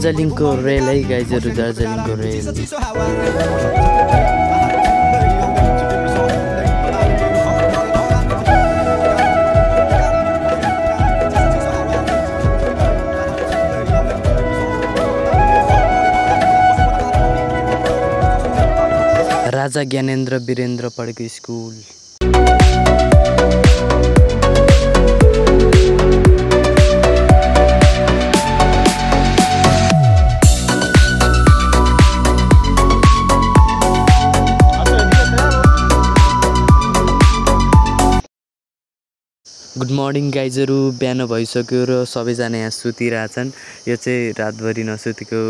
दार्जिलिङको रेल है गाइजहरु, दार्जिलिङको रेल। राजा ज्ञानेन्द्र वीरेन्द्र पढेको स्कुल। गुड मर्निङ गाइजहरु, बिहान भइसक्यो र सबैजना यहाँ सुतिरहेछन्। यो चाहिँ रातभरि नसुतेको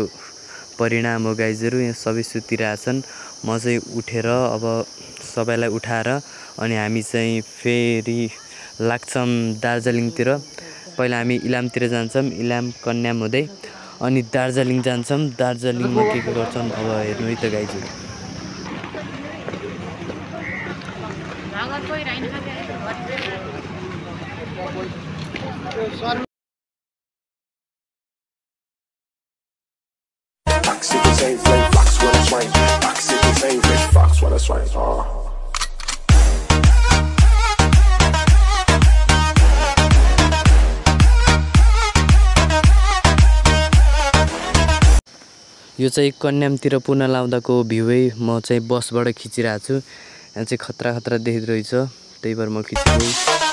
परिणाम हो गाइजहरु। यहाँ सबै सुतिरहेछन्। म चाहिँ उठेर अब सबैलाई उठाएर अनि हामी चाहिँ फेरि लाग्छौँ दार्जिलिङतिर। पहिला हामी इलामतिर जान्छौँ, इलाम कन्याम हुँदै अनि दार्जिलिङ जान्छौँ। दार्जिलिङमा के गर्छौँ अब हेर्नु है त गाइजहरु। यो चाहिँ कन्यामतिर पुनः लाउँदाको भ्यू है। म चाहिँ बसबाट खिचिरहेको छु। यहाँ चाहिँ खतरा खतरा देखिँदो रहेछ, त्यही भएर म खिचेको।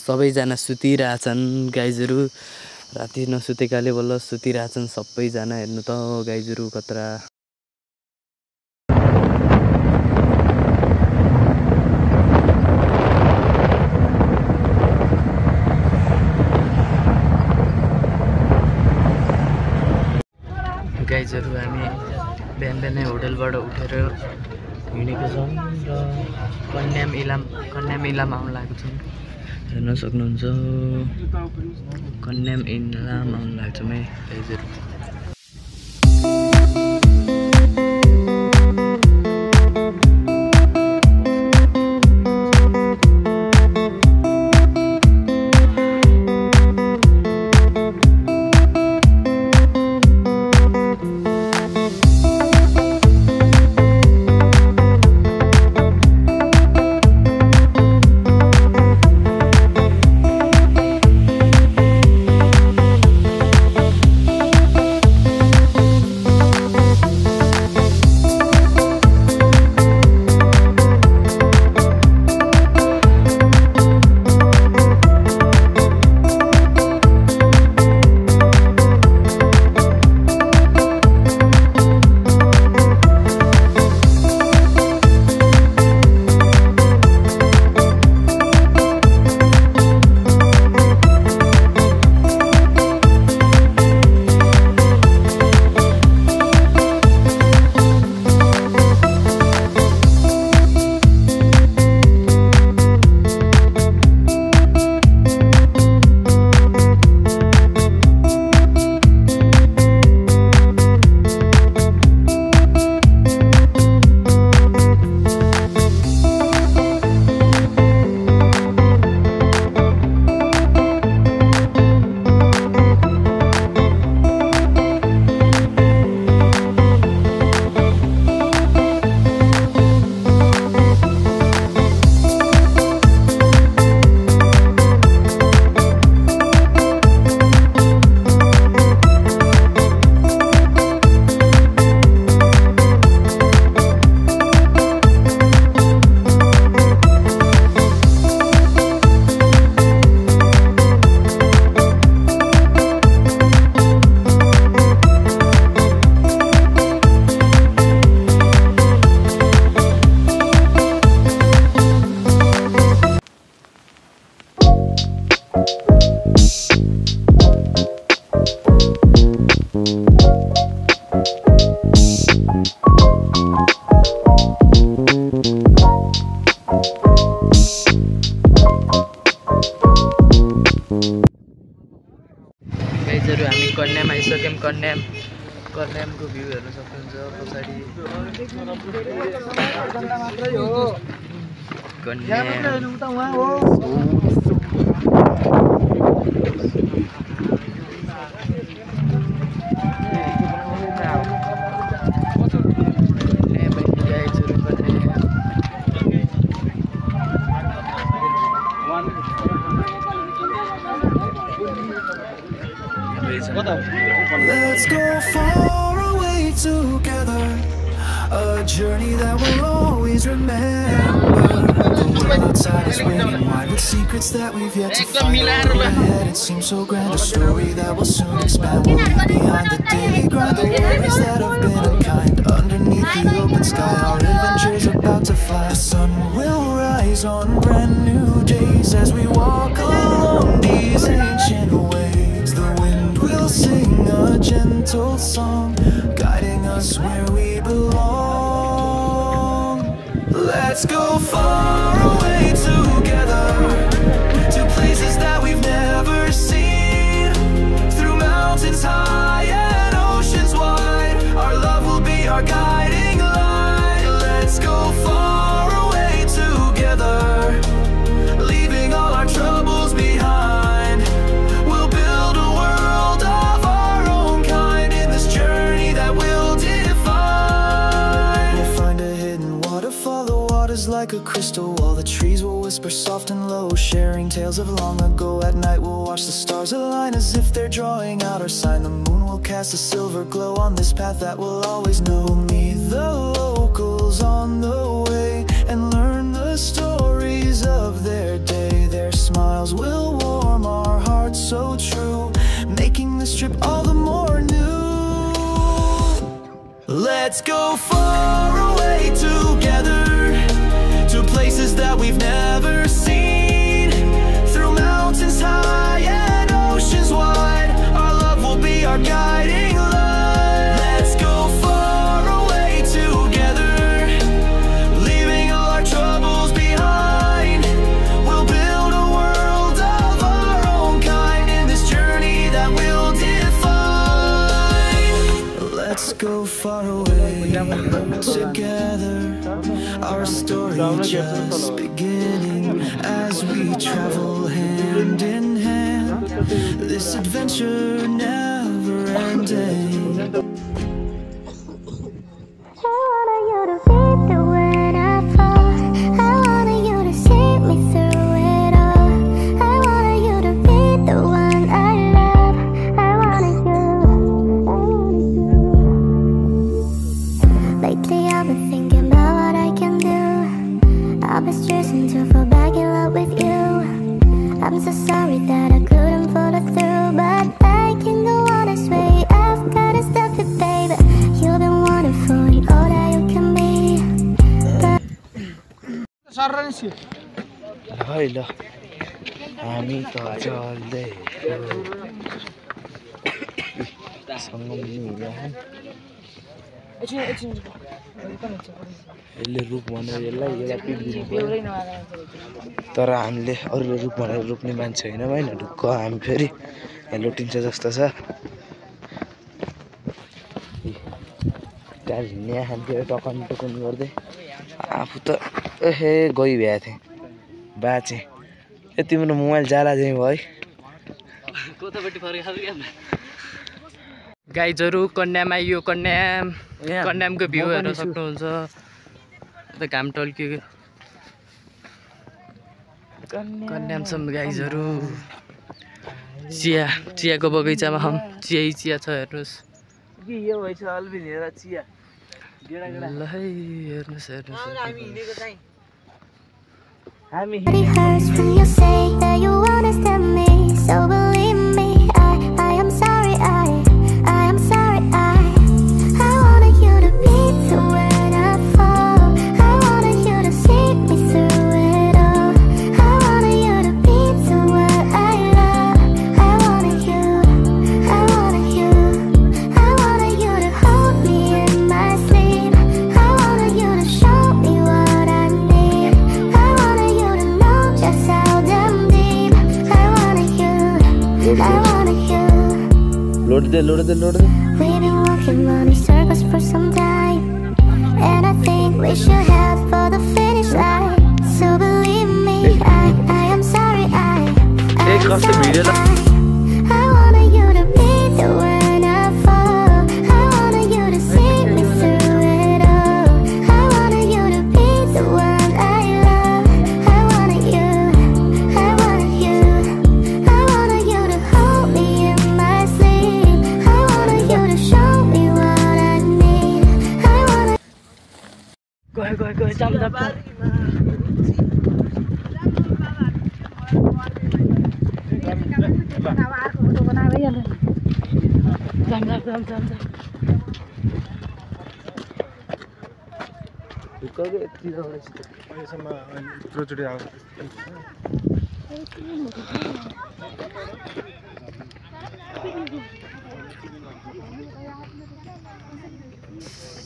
सबैजना सुतिरहेछन् गाइजहरु। राति नसुतेकाले बल्ल सुतिरहेछन् सबैजना। हेर्नु त गाइजहरु कतरा। गाइजहरु हामी बिहान बिहानै होटलबाट उठेर हिँडेको छौँ र कन्याम इलाम आउन लागेको छौँ। हेर्न सक्नुहुन्छ कन्याम इलाम आउन लाग्छ है गाइजहरु। गाइजहरु हामी कन्याम आइसक्यौं। कन्यामको भ्यू हेर्न सक्नुहुन्छ पछाडि Let's go far away together, a journey that we'll always remember. The world outside is waiting wide with secrets that we've yet to find. Overhead it seems so grand, a story that will soon expand. We'll leave behind the daily grind, the worries that have been unkind. Underneath the open sky, our adventure's about to fly. The sun will rise on brand new days as we walk along these ancient ways. The wind will sing a gentle song, guiding us where we belong. Let's go far away together, to places that we've never seen. Through mountains high and oceans wide, our love will be our guiding light. Let's go far away together, leaving all our troubles behind. We'll build a world of our own kind in this journey that we'll define. We'll find a hidden waterfall, the water's like a crystal wall. The trees will whisper soft and low, sharing tales of long ago. At night we'll watch the stars align as if they're drawing out our sign. The moon will cast a silver glow on this path that we'll always know. We'll meet the locals on the way and learn the stories of their day. Their smiles will warm our hearts so true, making this trip all the more new. Let's go far away together, to places that we've never seen. Through mountains high and oceans wide, our love will be our guiding light. Let's go far away together, leaving all our troubles behind. We'll build a world of our own kind in this journey that we'll define. Let's go far away together, our story just beginning as we travel hand in hand. This adventure never ending. I wanted you to feel the when I fall. I wanted you to see me through it all. I wanted you to be the one I love. I wanted you. Lately I've been thinking about what I can do. I've been stressing to fall back in love with you. I'm so sorry that I couldn't follow through, but I can go on this way. I've gotta stop it, baby. You've been wonderful in all that you can be. ल हामी त चल्दै यसले रुख भनेर यसलाई पिट्दिनु पर्यो, तर हामीले अरूले रुख भनेर रोप्ने मान्छे होइन होइन। ढुक्क हामी फेरि यहाँ लुटिन्छ जस्तो छ। टाढी हिँड्ने खान्थ्यो टकन टुकन गर्दै, आफू त एहे गइ भ्या थिएँ, बाँचेँ। ए तिम्रो मोबाइल जाला चाहिँ भयो है। गाइजहरु कन्याम आइयो। कन्यामको भ्यू हेर्न सक्नुहुन्छ। घाम टल्कियो। कन्यामसम्म गाइजहरु चियाको बगैँचामा हम चिया छ हेर्नुस्। यो भएछ अल्बिन हेर चिया ल है हेर्नुस्। It hurts when you say that you understand me, so believe me. I am sorry. I am sorry. I wanted you to be the when I fall. I wanted you to see me through it all. I wanted you to be the one I wanna you. Load they We've been walking round in circles for some time, and I think we should head for the finish line. So believe me, I am sorry, I am sorry. I wanted you to be the one I follow. I wanted you to see me through it all. I wanted you to be the one I love. I wanted you, I wanted you. I wanted you to hold me in my sleep. I wanted you to show me what I need. I wanted. गयो जाम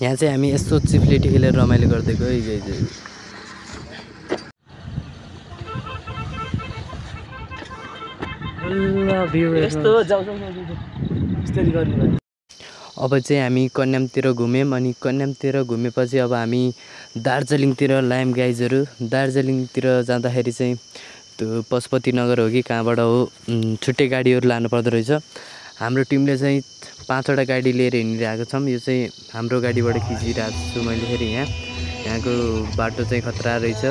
यहाँ चाहिँ हामी यस्तो चिप्लेटी खेलेर रमाइलो गर्दै गइरहेको अब चाहिँ हामी कन्यामतिर घुम्यौँ अनि कन्यामतिर घुमेपछि अब हामी दार्जिलिङतिर लायौँ गाइजहरू। दार्जिलिङतिर जाँदाखेरि चाहिँ त्यो पशुपतिनगर हो कि कहाँबाट हो छुट्टै गाडीहरू लानु पर्दो रहेछ। हाम्रो टिमले चाहिँ 5वटा गाडी लिएर हिँडिरहेको छौँ। यो चाहिँ हाम्रो गाडीबाट खिचिरहेको छु मैले फेरि। यहाँको बाटो चाहिँ खतरा रहेछ।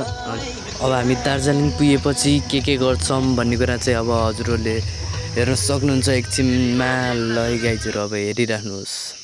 अब हामी दार्जिलिङ पुगेपछि के गर्छौँ भन्ने कुरा चाहिँ अब हजुरहरूले हेर्न सक्नुहुन्छ एकछिनमा। ल गाइजहरू अब हेरिराख्नुहोस्।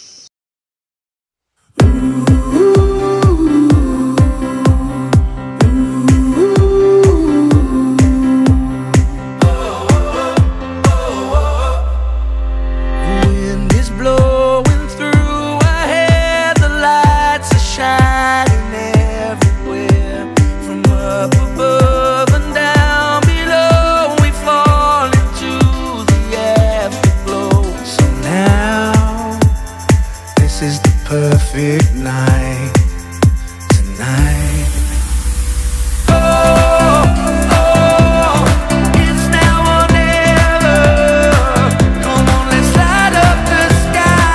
Perfect night tonight. It's now or never. Come on, let's light up the sky.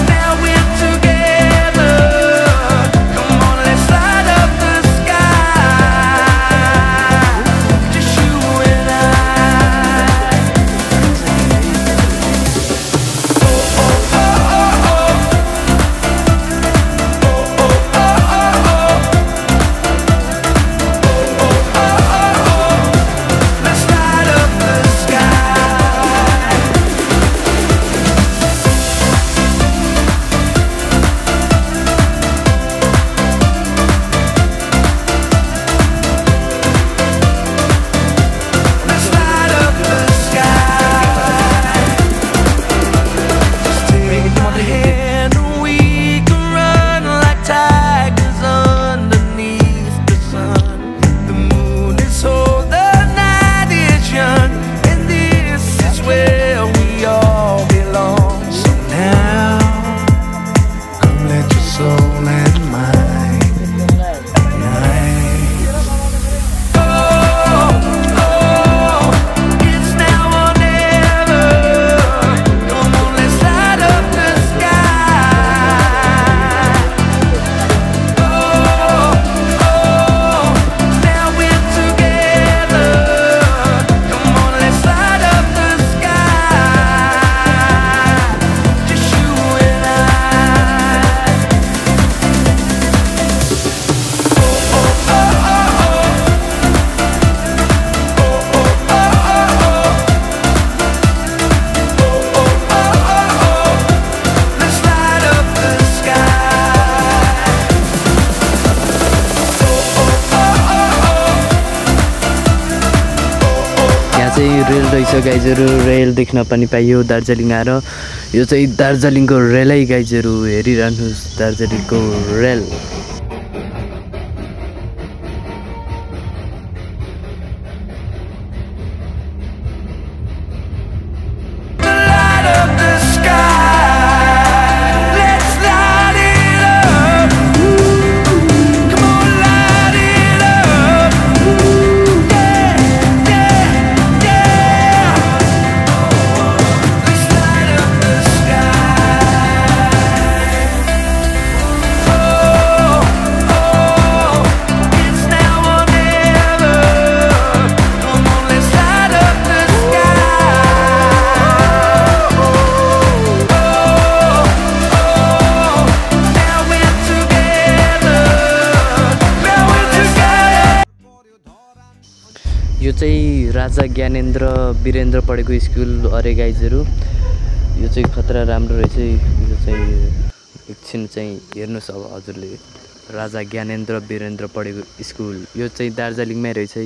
Now we're together. Come on, let's light up the sky. Just you and I. Rail रहेछ गाइजहरू। रेल देख्न पनि पाइयो दार्जिलिङ आएर। यो चाहिँ दार्जिलिङको रेलै गाइजहरू हेरिरहनुहोस्, दार्जिलिङको rail. Come on, light it up. यो चाहिँ राजा ज्ञानेन्द्र वीरेन्द्र पढेको स्कुल अरे गाइजहरू। यो चाहिँ खतरा राम्रो रहेछ। यो चाहिँ एकछिन चाहिँ हेर्नुहोस् अब हजुरले, राजा ज्ञानेन्द्र वीरेन्द्र पढेको स्कुल यो चाहिँ दार्जिलिङमै रहेछ है।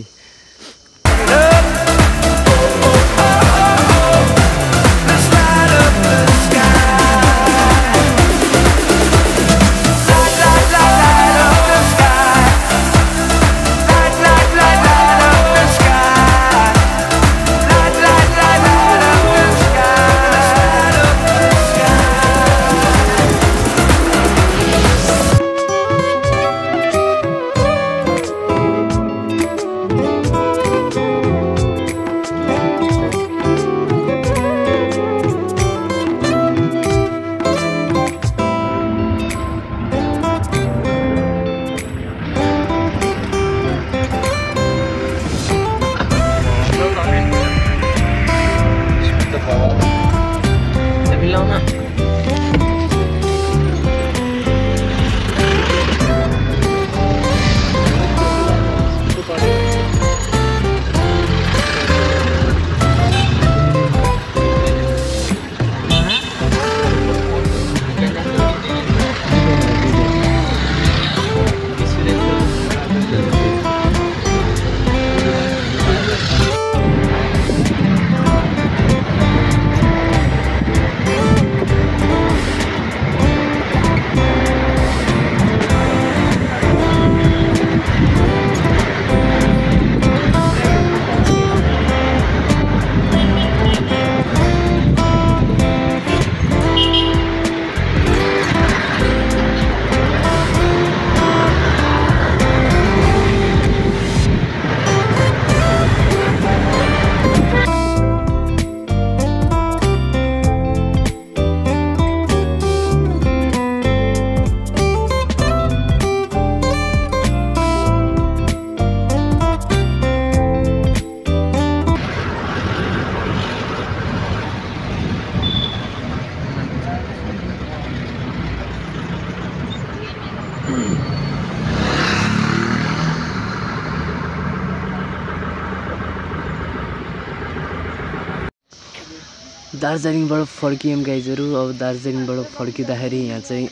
दार्जिलिङबाट फर्कियौँ गाइजहरू। अब दार्जिलिङबाट फर्किँदाखेरि यहाँ चाहिँ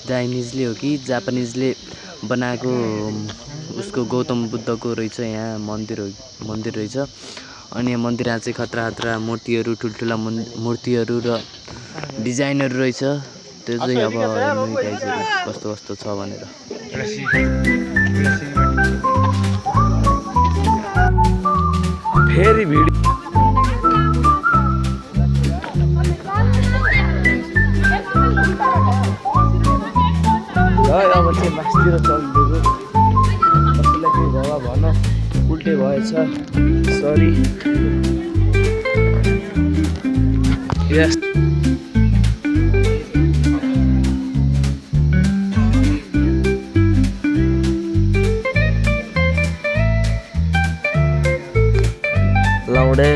चाइनिजले हो कि जापानिजले बनाएको उसको गौतम बुद्धको रहेछ यहाँ मन्दिर रहेछ। अनि यहाँ मन्दिरमा चाहिँ खतरा खतरा मूर्तिहरू, ठुल्ठुला मूर्तिहरू र डिजाइनहरू रहेछ। त्यो चाहिँ अब हेर्नु गाइजहरू कस्तो कस्तो छ भनेर। फेरि भिडियो अब चाहिँ मासतिर चलिदिएको कसैलाई केही भयो भन, उल्टे भएछ, सरी। यस लाउँडे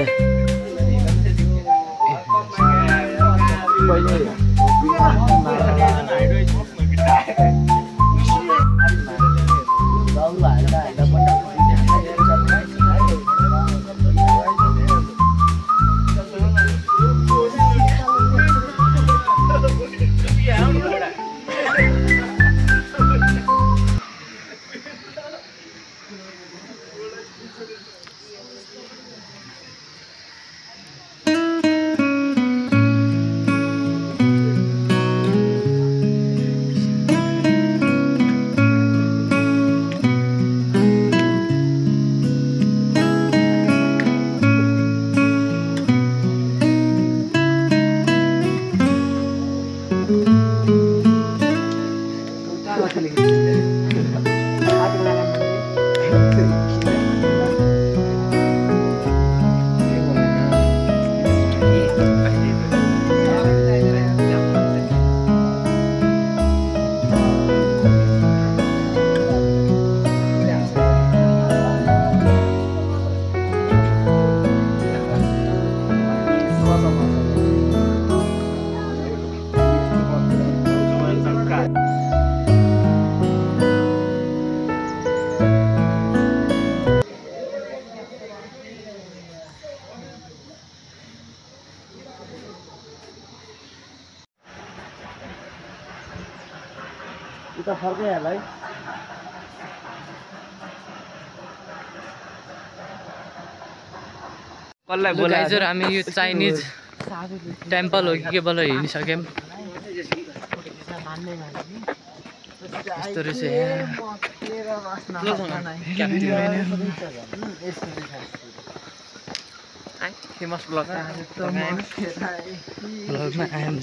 गाइजहरु हामी यो चाइनिज टेम्पल हो कि के बल हिँडिसक्यौँ यस्तो रहेछ ब्लगमा आयौँ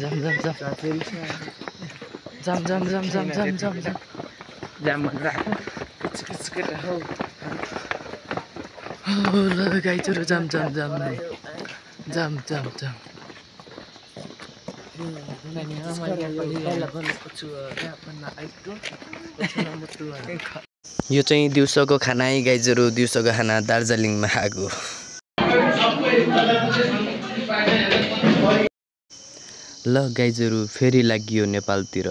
ल गाइजहरु जाम यो चाहिँ दिउँसोको खाना है गाइजहरु दिउँसोको खाना दार्जिलिङमा खाएको ल गाइजहरु फेरि लाग्यो नेपालतिर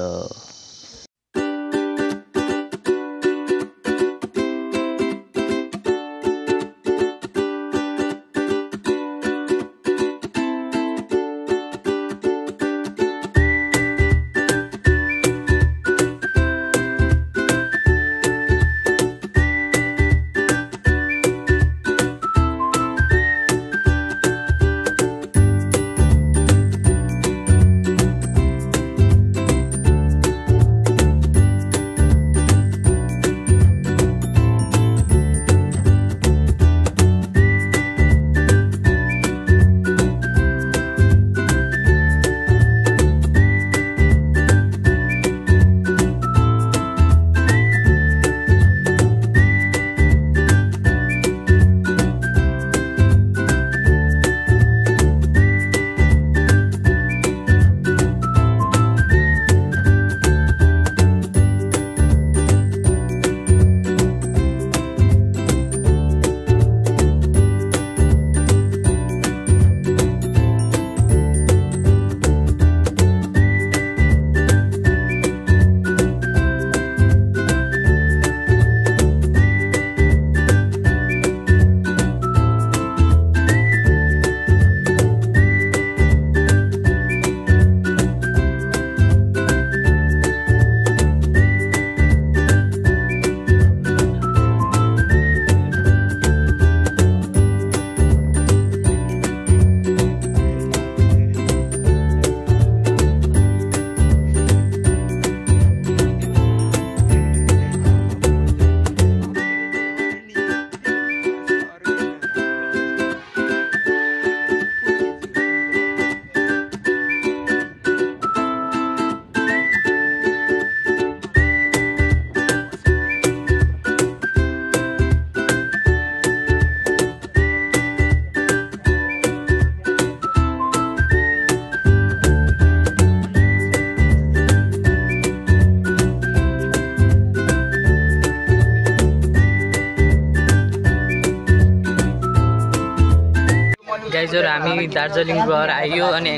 गाइजहरु हामी दार्जिलिङबाट आइयो अनि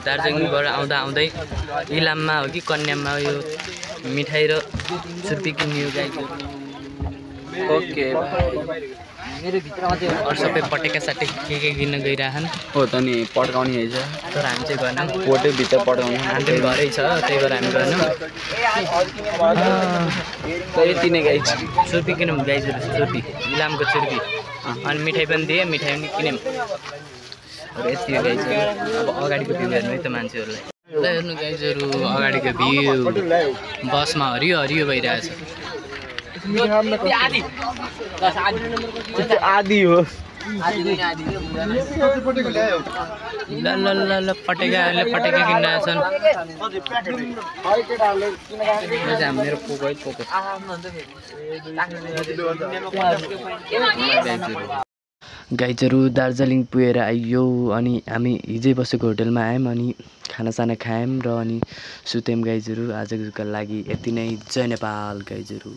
दार्जिलिङबाट आउँदै इलाममा हो कि कन्याममा यो मिठाई र छुर्पी किन्यो गाइजहरु ओके मेरो भित्रमा चाहिँ अरु सबै पटेका साटे के किन्न गइराछन् हो त नि पड्काउने हैछ तर हामी चाहिँ गर्नु पोटे भित्र पड्काउने हाम्रो घरै छ त्यही भएर हामी गर्नु यति नै गाइज छुर्पी किनौँ गाइजहरु छुर्पी इलामको छुर्पी अनि मिठाई पनि दिए मिठाई पनि किन्यौँ यति हो गाइजहरु अब अगाडिको भ्यू हेर्नु है त मान्छेहरूलाई ल हेर्नु गाइजहरु अगाडिको भ्यू बसमा हरियो हरियो भइरहेछ आदि हो ल पटेकाहरूले पटेका किनिरहेछन् मेरो पोको गाइजहरु दार्जिलिङ पुगेर आइयो अनि हामी हिजै बसेको होटलमा आयौँ अनि खानासाना खायौँ र अनि सुत्यौँ गाइजहरु आजको लागि यति नै जय नेपाल गाइजहरु